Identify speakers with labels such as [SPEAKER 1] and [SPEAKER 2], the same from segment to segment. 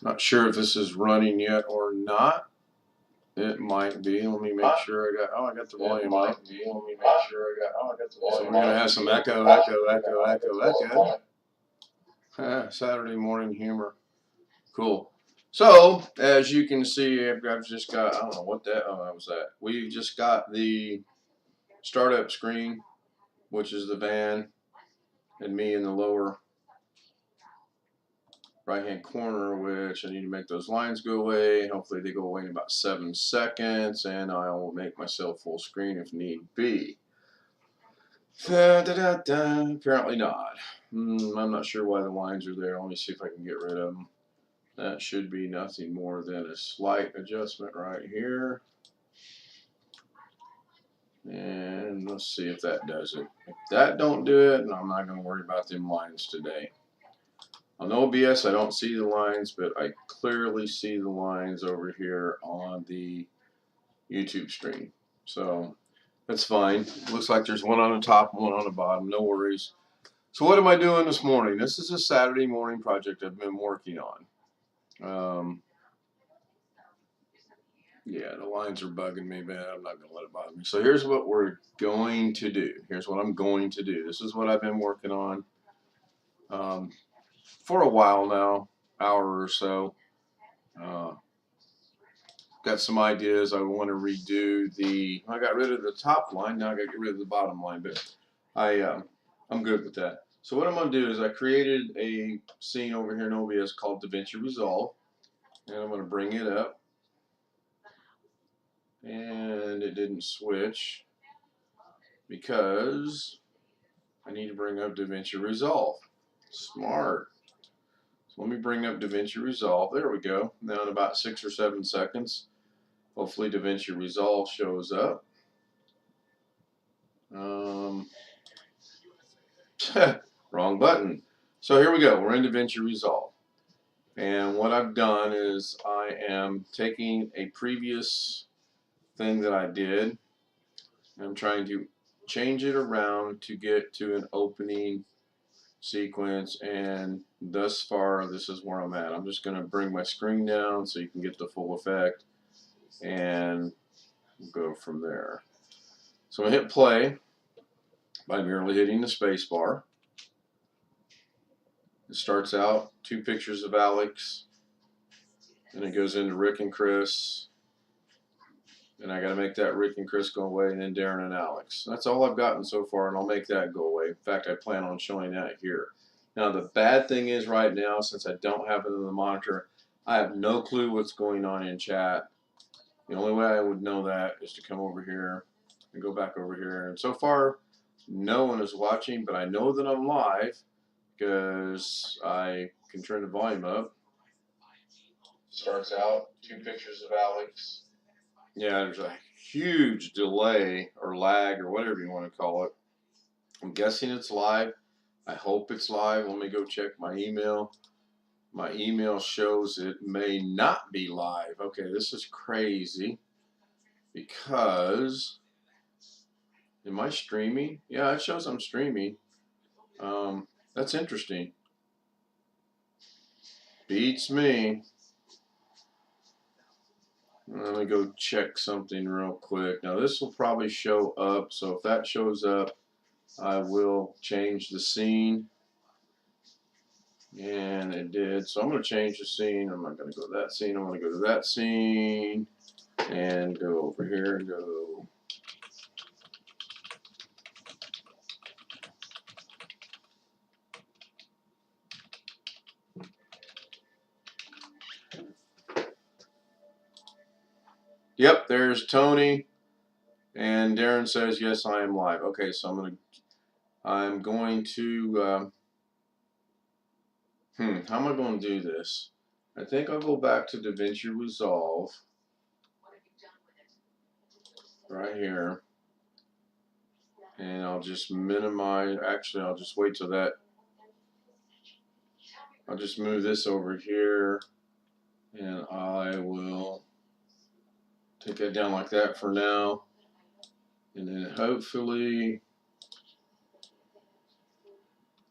[SPEAKER 1] Not sure if this is running yet or not. It might be. Let me make sure I got. Oh, I got the volume up. Let me make sure I got. Oh, I got the volume. So we're gonna have some echo. Saturday morning humor. Cool. So as you can see, I've just got. I don't know what that. Oh, that was that. We've just got the startup screen, which is the van, and me in the lower right hand corner, which I need to make those lines go away. Hopefully they go away in about 7 seconds, and I will make myself full screen if need be. Apparently not. I'm not sure why the lines are there. Let me see if I can get rid of them. That should be nothing more than a slight adjustment right here. And let's see if that does it. If that don't do it, I'm not going to worry about them lines today. On OBS, I don't see the lines, but I clearly see the lines over here on the YouTube stream. So that's fine. Looks like there's one on the top, one on the bottom. No worries. So what am I doing this morning? This is a Saturday morning project I've been working on. Yeah, the lines are bugging me, man. I'm not going to let it bother me. So here's what we're going to do. Here's what I'm going to do. This is what I've been working on for a while now, hour or so. Got some ideas. I want to redo the. I got rid of the top line. Now I got to get rid of the bottom line, but I'm good with that. So what I'm going to do is I created a scene over here in OBS called Davinci Resolve, and I'm going to bring it up. And it didn't switch because I need to bring up Davinci Resolve. Smart. So let me bring up Davinci Resolve. There we go. Now in about 6 or 7 seconds, hopefully Davinci Resolve shows up. Wrong button. So here we go. We're in Davinci Resolve. And what I've done is I am taking a previous thing that I did. And I'm trying to change it around to get to an opening sequence, and thus far this is where I'm at. I'm just going to bring my screen down so you can get the full effect and go from there. So I hit play by merely hitting the space bar. It starts out 2 pictures of Alex, and it goes into Rick and Chris, and I got to make that Rick and Chris go away, and then Darren and Alex. That's all I've gotten so far, and I'll make that go away. In fact, I plan on showing that here. Now the bad thing is right now, since I don't have it in the monitor, I have no clue what's going on in chat. The only way I would know that is to come over here and go back over here. And so far, no one is watching, but I know that I'm live because I can turn the volume up. Starts out 2 pictures of Alex. Yeah, there's a huge delay or lag or whatever you want to call it. I'm guessing it's live. I hope it's live. Let me go check my email. My email shows it may not be live. Okay, this is crazy because am I streaming? Yeah, it shows I'm streaming. That's interesting. Beats me. Let me go check something real quick. Now this will probably show up, so if that shows up, I will change the scene. And it did. So I'm going to change the scene. I'm not going to go to that scene. I'm going to go to that scene and go over here and go. Yep, there's Tony. And Darren says, yes, I am live. Okay, so I'm going to, how am I going to do this? I think I'll go back to Davinci Resolve. Right here. And I'll just minimize, actually I'll just wait till that, I'll just move this over here. And I will take that down like that for now. And then hopefully,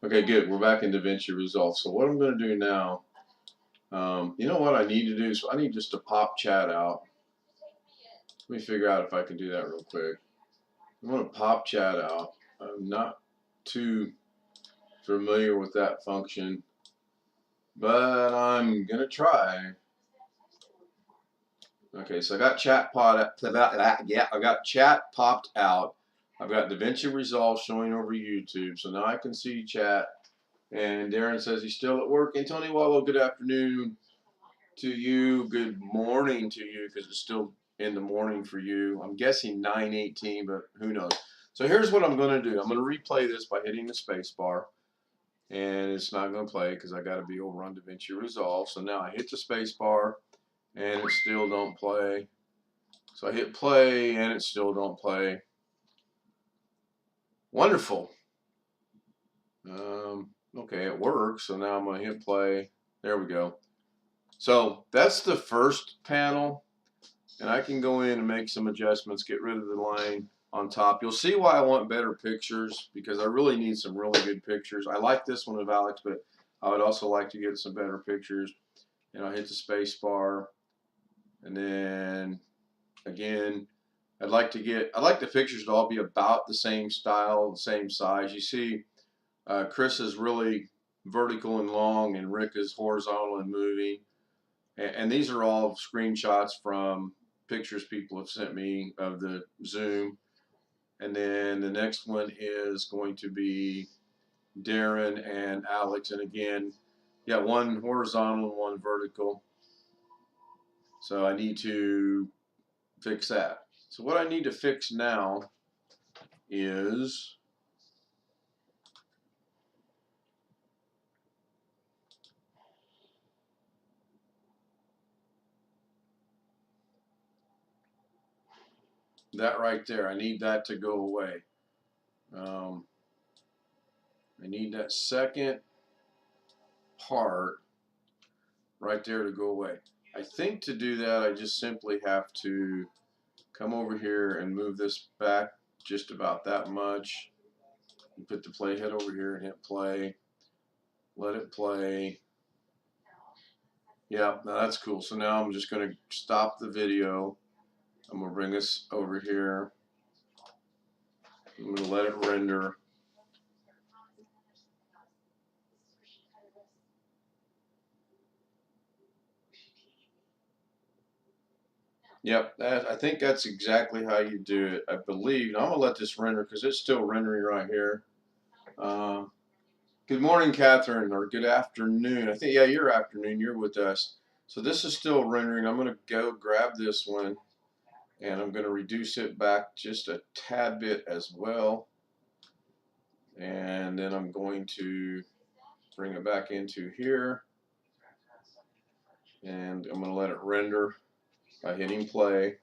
[SPEAKER 1] okay, good. We're back in Davinci Resolve. So what I'm going to do now You know what I need to do? So I need just to pop chat out. Let me figure out if I can do that real quick. I'm going to pop chat out. I'm not too familiar with that function, but I'm going to try. Okay, so I got chat I got chat popped out. I've got Davinci Resolve showing over YouTube, so now I can see chat. And Darren says he's still at work. And Tony Wallow, good afternoon to you. Good morning to you, because it's still in the morning for you. I'm guessing 9:18, but who knows. So here's what I'm going to do. I'm going to replay this by hitting the space bar. And it's not going to play because I got to be over on Davinci Resolve. So now I hit the space bar, and it still don't play. So I hit play, and it still don't play. Wonderful. Okay, it works. So now I'm going to hit play. There we go. So that's the first panel. And I can go in and make some adjustments, get rid of the line on top. You'll see why I want better pictures, because I really need some really good pictures. I like this one of Alex, but I would also like to get some better pictures. And I'll hit the space bar. And then again, I'd like the pictures to all be about the same style, the same size. You see, Chris is really vertical and long, and Rick is horizontal and moving. And these are all screenshots from pictures people have sent me of the Zoom. And then the next one is going to be Darren and Alex. And again, yeah, one horizontal and one vertical. So I need to fix that. So what I need to fix now is that right there. I need that to go away. I need that second part right there to go away. I think to do that, I just simply have to come over here and move this back just about that much. And put the playhead over here and hit play. Let it play. Yeah, now that's cool. So now I'm just going to stop the video. I'm going to bring this over here. I'm going to let it render. Yep, I think that's exactly how you do it. I believe. Now I'm going to let this render because it's still rendering right here. Good morning, Catherine, or good afternoon. I think, yeah, your afternoon. You're with us. So this is still rendering. I'm going to go grab this one, and I'm going to reduce it back just a tad bit as well. And then I'm going to bring it back into here. And I'm going to let it render by hitting play.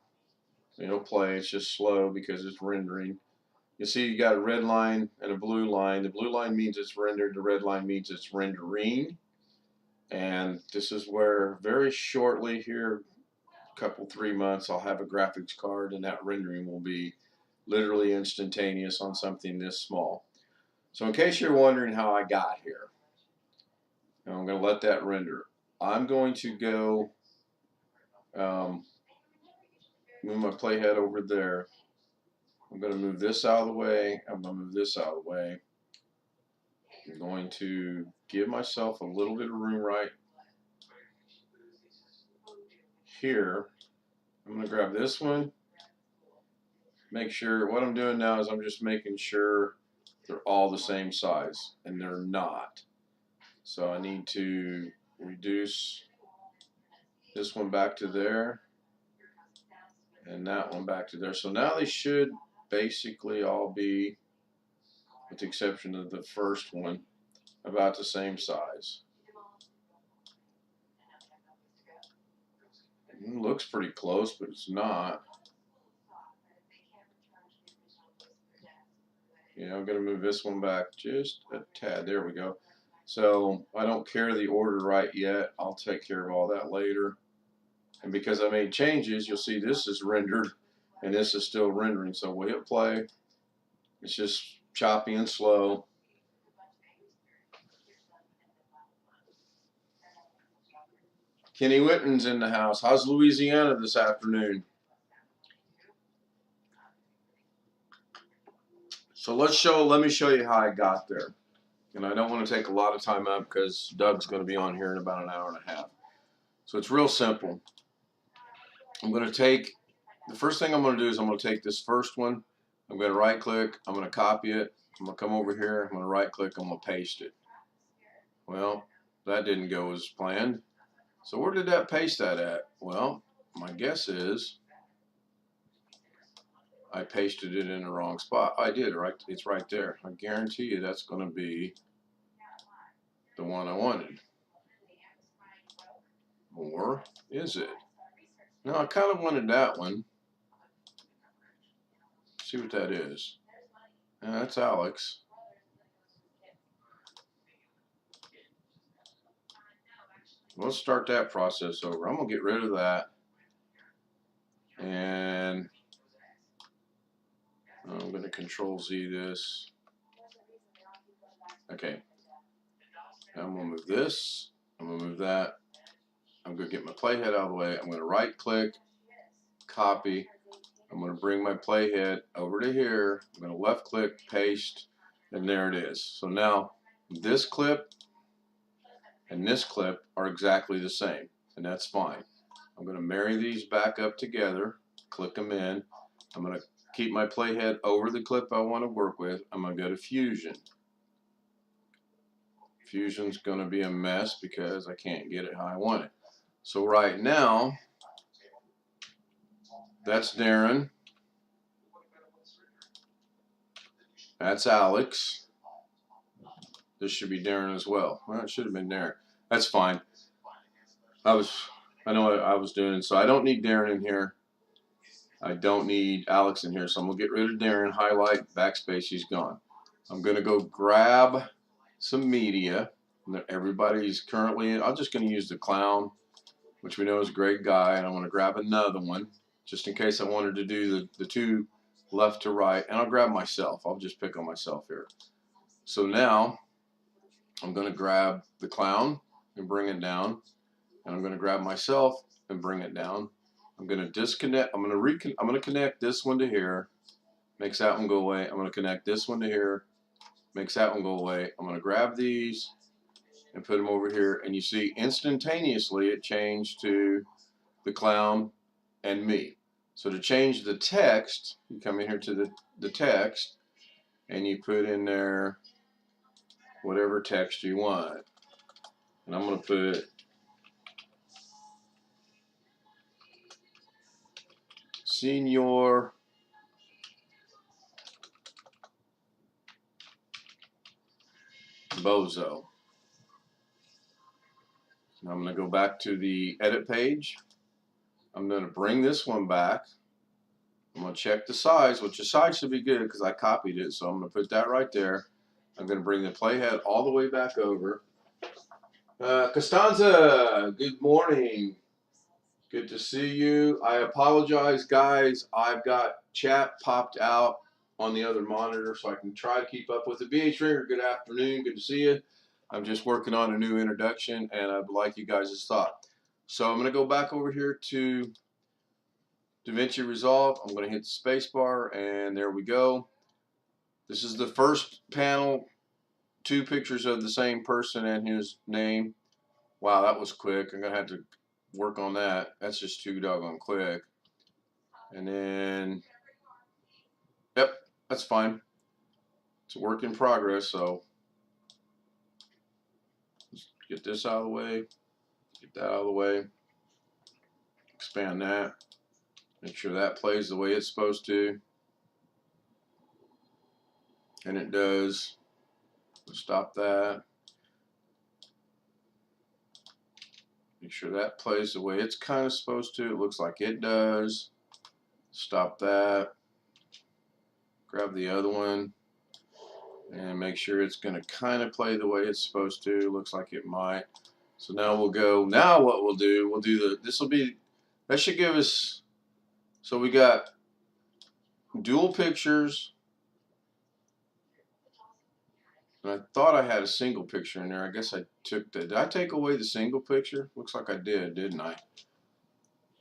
[SPEAKER 1] It'll play. It's just slow because it's rendering. You see you got a red line and a blue line. The blue line means it's rendered. The red line means it's rendering. And this is where very shortly here, a couple, 3 months, I'll have a graphics card, and that rendering will be literally instantaneous on something this small. So in case you're wondering how I got here, I'm going to let that render. I'm going to go move my playhead over there. I'm going to move this out of the way. I'm going to move this out of the way. I'm going to give myself a little bit of room right here. I'm going to grab this one. Make sure, what I'm doing now is I'm just making sure they're all the same size, and they're not. So I need to reduce this one back to there, and that one back to there. So now they should basically all be, with the exception of the first one, about the same size. It looks pretty close, but it's not. Yeah, I'm going to move this one back just a tad. There we go. So I don't care the order right yet. I'll take care of all that later. And because I made changes, you'll see this is rendered and this is still rendering. So we'll hit play. It's just choppy and slow. Kenny Witten's in the house. How's Louisiana this afternoon? So let me show you how I got there. And I don't want to take a lot of time out because Doug's going to be on here in about an hour and a half. So it's real simple. I'm going to take, the first thing I'm going to do is I'm going to take this first one. I'm going to right click. I'm going to copy it. I'm going to come over here. I'm going to right click. I'm going to paste it. Well, that didn't go as planned. So where did that paste that at? Well, my guess is I pasted it in the wrong spot. I did, right? It's right there. I guarantee you that's going to be the one I wanted. Or is it? No, I kind of wanted that one. See what that is. That's Alex. Let's start that process over. I'm going to get rid of that. And I'm going to Control Z this. Okay. Now I'm going to move this. I'm going to move that. I'm going to get my playhead out of the way. I'm going to right click, copy. I'm going to bring my playhead over to here. I'm going to left click, paste, and there it is. So now this clip and this clip are exactly the same, and that's fine. I'm going to marry these back up together, click them in. I'm going to keep my playhead over the clip I want to work with. I'm going to go to Fusion. Fusion's going to be a mess because I can't get it how I want it. So right now, that's Darren. That's Alex. This should be Darren as well. Well, it should have been Darren. That's fine. I know what I was doing, so I don't need Darren in here. I don't need Alex in here, so I'm going to get rid of Darren, highlight, backspace, he's gone. I'm going to go grab some media that everybody's currently in. I'm just going to use the clown, which we know is a great guy, and I'm going to grab another one, just in case I wanted to do the two left to right, and I'll grab myself. I'll just pick on myself here. So now I'm going to grab the clown and bring it down, and I'm going to grab myself and bring it down. I'm going to disconnect. I'm going to connect this one to here, makes that one go away. I'm going to connect this one to here, makes that one go away. I'm going to grab these and put them over here, and you see instantaneously it changed to the clown and me. So to change the text, you come in here to the text, and you put in there whatever text you want. And I'm going to put Senior Bozo. Now I'm going to go back to the edit page. I'm going to bring this one back. I'm going to check the size, which the size should be good because I copied it. So I'm going to put that right there. I'm going to bring the playhead all the way back over. Costanza, good morning. Good to see you. I apologize, guys. I've got chat popped out on the other monitor so I can try to keep up with it. BH Ringer, good afternoon. Good to see you. I'm just working on a new introduction, and I'd like you guys' thought. So I'm going to go back over here to Davinci Resolve. I'm going to hit the space bar, and there we go. This is the first panel. 2 pictures of the same person and his name. Wow, that was quick. I'm going to have to work on that. That's just too doggone quick. And then, yep, that's fine. It's a work in progress, so let's get this out of the way, get that out of the way, expand that, make sure that plays the way it's supposed to, and it does. Stop that. Make sure that plays the way it's kind of supposed to. It looks like it does. Stop that. Grab the other one and make sure it's going to kind of play the way it's supposed to. Looks like it might. So now we'll go. Now what we'll do this will be, that should give us, so we got dual pictures. And I thought I had a single picture in there. I guess I took the. Did I take away the single picture? Looks like I did, didn't I?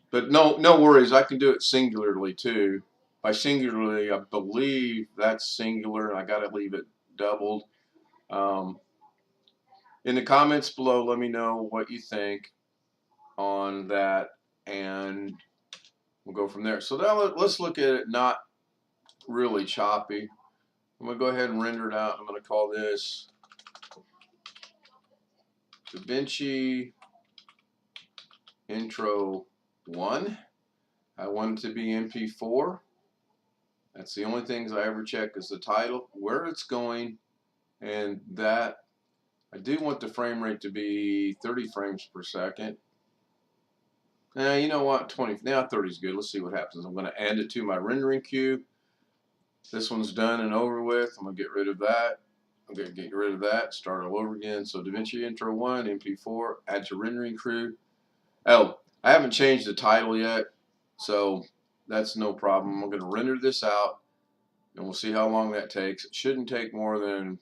[SPEAKER 1] But no worries. I can do it singularly too. By singularly, I believe that's singular, and I got to leave it doubled. In the comments below, let me know what you think on that, and we'll go from there. So now let's look at it not really choppy. I'm going to go ahead and render it out. I'm going to call this Davinci Intro 1. I want it to be MP4. That's the only things I ever check is the title, where it's going, and that I do want the frame rate to be 30 frames per second. You know what? 20. Now 30 is good. Let's see what happens. I'm going to add it to my rendering queue. This one's done and over with. I'm going to get rid of that. I'm going to get rid of that. Start all over again. So Davinci Intro 1, MP4, add to rendering crew. Oh, I haven't changed the title yet, so that's no problem. I'm going to render this out, and we'll see how long that takes. It shouldn't take more than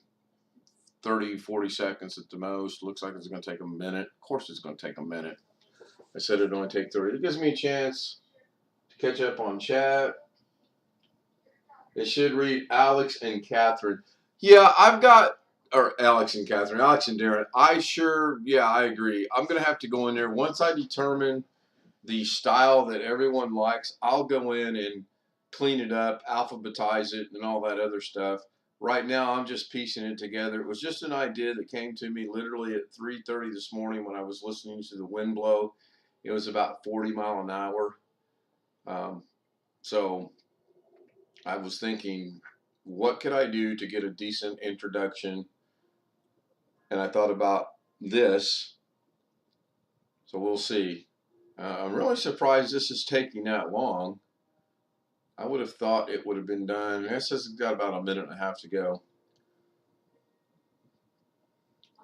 [SPEAKER 1] 30, 40 seconds at the most. Looks like it's going to take a minute. Of course it's going to take a minute. I said it'd only take 30. It gives me a chance to catch up on chat. It should read Alex and Catherine. Yeah, I've got, or Alex and Catherine, Alex and Darren. Yeah, I agree. I'm going to have to go in there. Once I determine the style that everyone likes, I'll go in and clean it up, alphabetize it, and all that other stuff. Right now, I'm just piecing it together. It was just an idea that came to me literally at 3:30 this morning when I was listening to the wind blow. It was about 40 miles an hour. So I was thinking, what could I do to get a decent introduction? And I thought about this. So we'll see. I'm really surprised this is taking that long. I would have thought it would have been done. It says it's got about a minute and a half to go.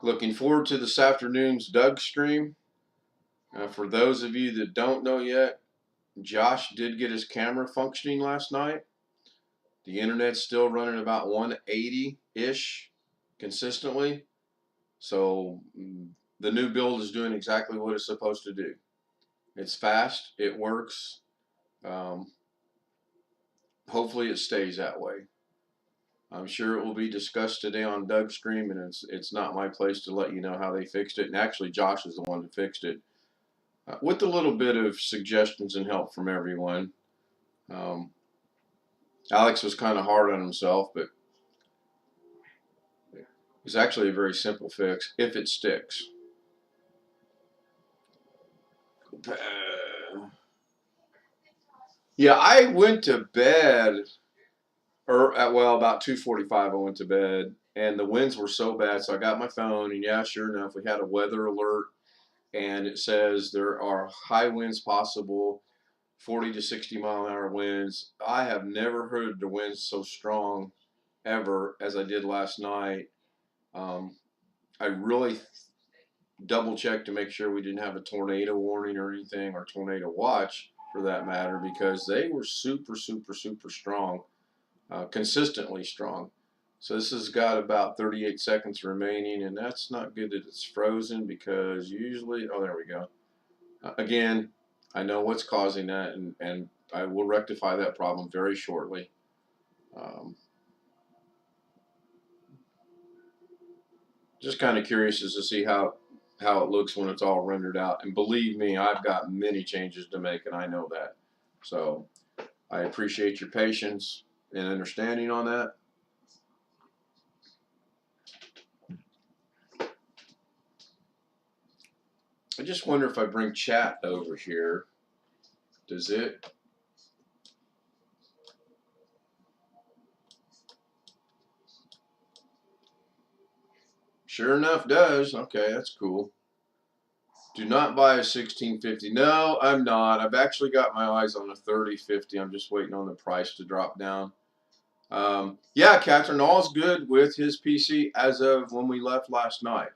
[SPEAKER 1] Looking forward to this afternoon's Doug stream. For those of you that don't know yet, Josh did get his camera functioning last night. The internet's still running about 180-ish consistently. So the new build is doing exactly what it's supposed to do. It's fast. It works. Hopefully it stays that way. I'm sure it will be discussed today on Doug's stream, and it's not my place to let you know how they fixed it. And actually, Josh is the one that fixed it, with a little bit of suggestions and help from everyone. Alex was kind of hard on himself, but it's actually a very simple fix if it sticks. Yeah, I went to bed, about 2:45 I went to bed, and the winds were so bad, so I got my phone, and yeah, sure enough, we had a weather alert, and it says there are high winds possible, 40 to 60 mile an hour winds. I have never heard the winds so strong ever as I did last night. I really double checked to make sure we didn't have a tornado warning or anything, or tornado watch for that matter, because they were super, super, super strong, consistently strong. So this has got about 38 seconds remaining, and that's not good that it's frozen, because usually, oh, there we go. Again, I know what's causing that, and I will rectify that problem very shortly. Just kind of curious as to see how it looks when it's all rendered out. And believe me, I've got many changes to make, and I know that. So I appreciate your patience and understanding on that. I just wonder if I bring chat over here, does it? Sure enough, does. Okay, that's cool. Do not buy a 1650. No, I'm not. I've actually got my eyes on a 3050. I'm just waiting on the price to drop down. Yeah, Catherine, all's good with his PC as of when we left last night.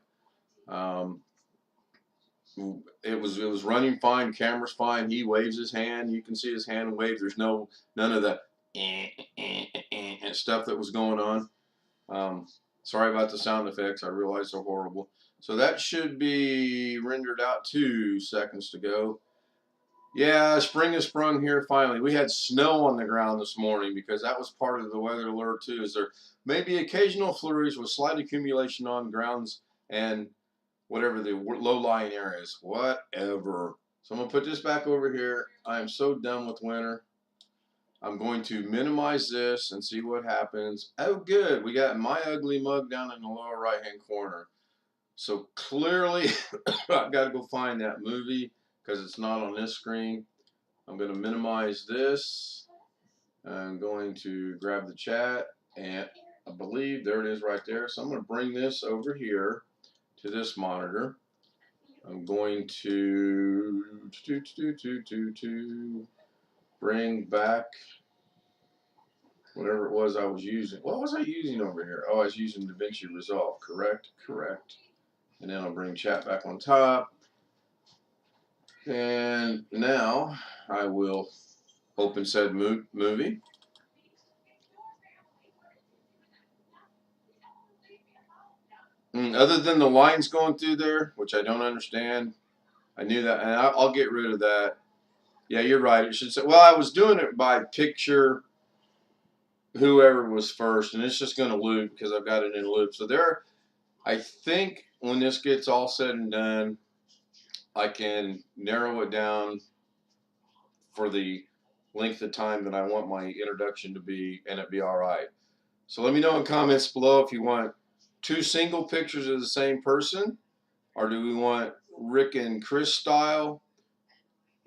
[SPEAKER 1] It was running fine. Camera's fine. He waves his hand. You can see his hand wave. There's none of the stuff that was going on. Sorry about the sound effects. I realize they're horrible. So that should be rendered out 2 seconds to go. Yeah, spring has sprung here finally. We had snow on the ground this morning because that was part of the weather alert too. Is there may be occasional flurries with slight accumulation on grounds and whatever the low-lying areas. Whatever. So I'm going to put this back over here. I am so done with winter. I'm going to minimize this and see what happens. Oh, good. We got My Ugly Mug down in the lower right-hand corner. So clearly, I've got to go find that movie because it's not on this screen. I'm going to minimize this. I'm going to grab the chat, and I believe there it is right there. So I'm going to bring this over here to this monitor. I'm going to bring back whatever it was I was using. What was I using over here? Oh, I was using Davinci Resolve. Correct. And then I'll bring chat back on top. And now I will open said movie. Other than the lines going through there, which I don't understand, I knew that, and I'll get rid of that. Yeah, you're right. It should say, well, I was doing it by picture, whoever was first, and it's just going to loop because I've got it in loop. So there, I think when this gets all said and done, I can narrow it down for the length of time that I want my introduction to be, and it be all right. So let me know in comments below if you want 2 single pictures of the same person, or do we want Rick and Chris style,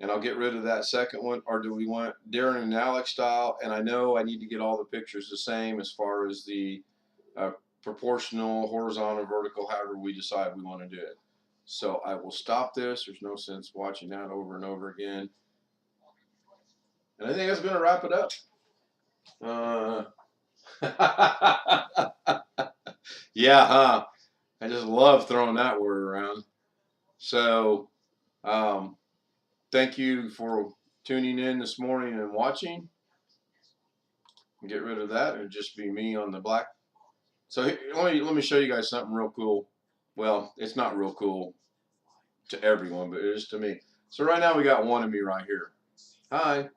[SPEAKER 1] and I'll get rid of that second one, or do we want Darren and Alex style? And I know I need to get all the pictures the same as far as the proportional, horizontal, vertical, however we decide we want to do it. So I will stop this. There's no sense watching that over and over again. And I think that's going to wrap it up. Yeah, huh? I just love throwing that word around. So, thank you for tuning in this morning and watching. Get rid of that and just be me on the black. So let me show you guys something real cool. Well, it's not real cool to everyone, but it is to me. So right now we got one of me right here. Hi.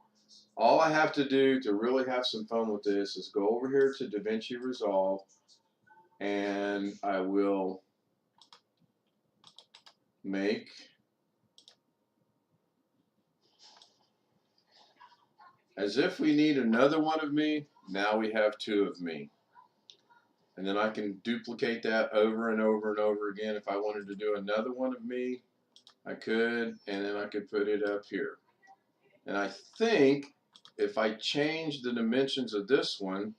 [SPEAKER 1] All I have to do to really have some fun with this is go over here to Davinci Resolve, and I will make as if we need another one of me. Now we have 2 of me. And then I can duplicate that over and over and over again. If I wanted to do another one of me, I could, and then I could put it up here. And I think if I change the dimensions of this one,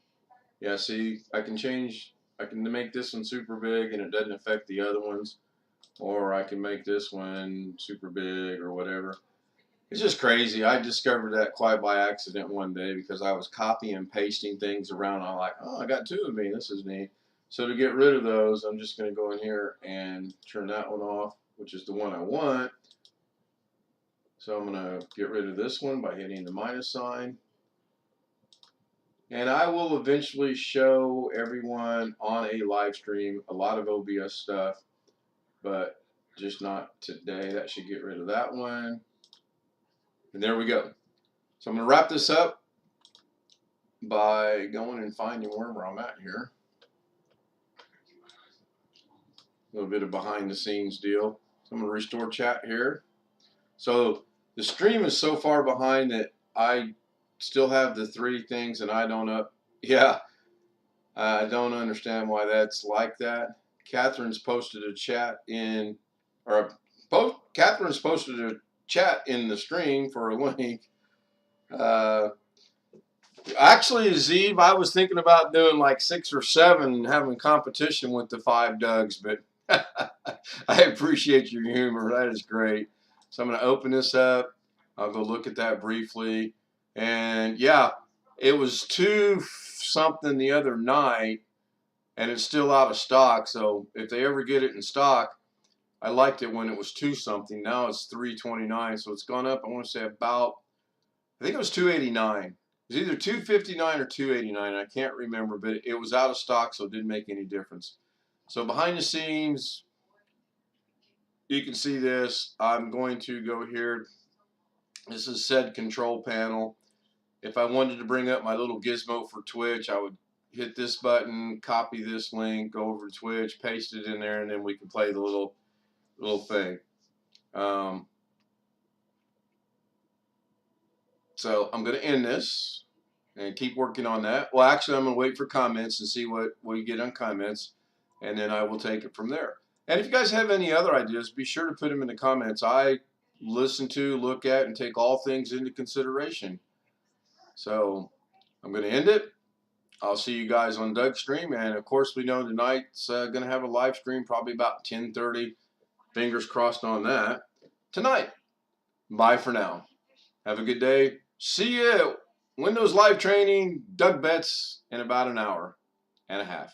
[SPEAKER 1] yeah, see, I can make this one super big and it doesn't affect the other ones, or I can make this one super big or whatever. It's just crazy. I discovered that quite by accident one day because I was copying and pasting things around. I'm like, oh, I got 2 of me. This is neat. So to get rid of those, I'm just going to go in here and turn that one off, which is the one I want. So I'm going to get rid of this one by hitting the minus sign. And I will eventually show everyone on a live stream a lot of OBS stuff, but just not today. That should get rid of that one. And there we go. So I'm going to wrap this up by going and finding where I'm at here. A little bit of behind the scenes deal. So I'm going to restore chat here. So the stream is so far behind that I still have the 3 things and I don't I don't understand why that's like that. Catherine's posted a chat in, Catherine's posted a chat in the stream for a link. Actually, Zeev, I was thinking about doing like 6 or 7 and having competition with the 5 Dougs, but I appreciate your humor. That is great. So I'm going to open this up. I'll go look at that briefly. And yeah, it was 2 something the other night, and it's still out of stock. So if they ever get it in stock, I liked it when it was 2 something. Now it's $3.29, so it's gone up. I want to say about, I think it was $2.89. was either $259 or $289. I can't remember, but it was out of stock, so it didn't make any difference. So behind the scenes, you can see this. I'm going to go here. This is said control panel. If I wanted to bring up my little gizmo for Twitch, I would hit this button, copy this link, go over to Twitch, paste it in there, and then we can play the little thing. So I'm going to end this and keep working on that. Well, actually, I'm going to wait for comments and see what we get on comments, and then I will take it from there. And if you guys have any other ideas, be sure to put them in the comments. I listen to, look at, and take all things into consideration. So I'm going to end it. I'll see you guys on Doug's stream. And, of course, we know tonight's going to have a live stream, probably about 10:30. Fingers crossed on that. Tonight. Bye for now. Have a good day. See you at Windows Live Training, Doug Betts, in about an hour and a half.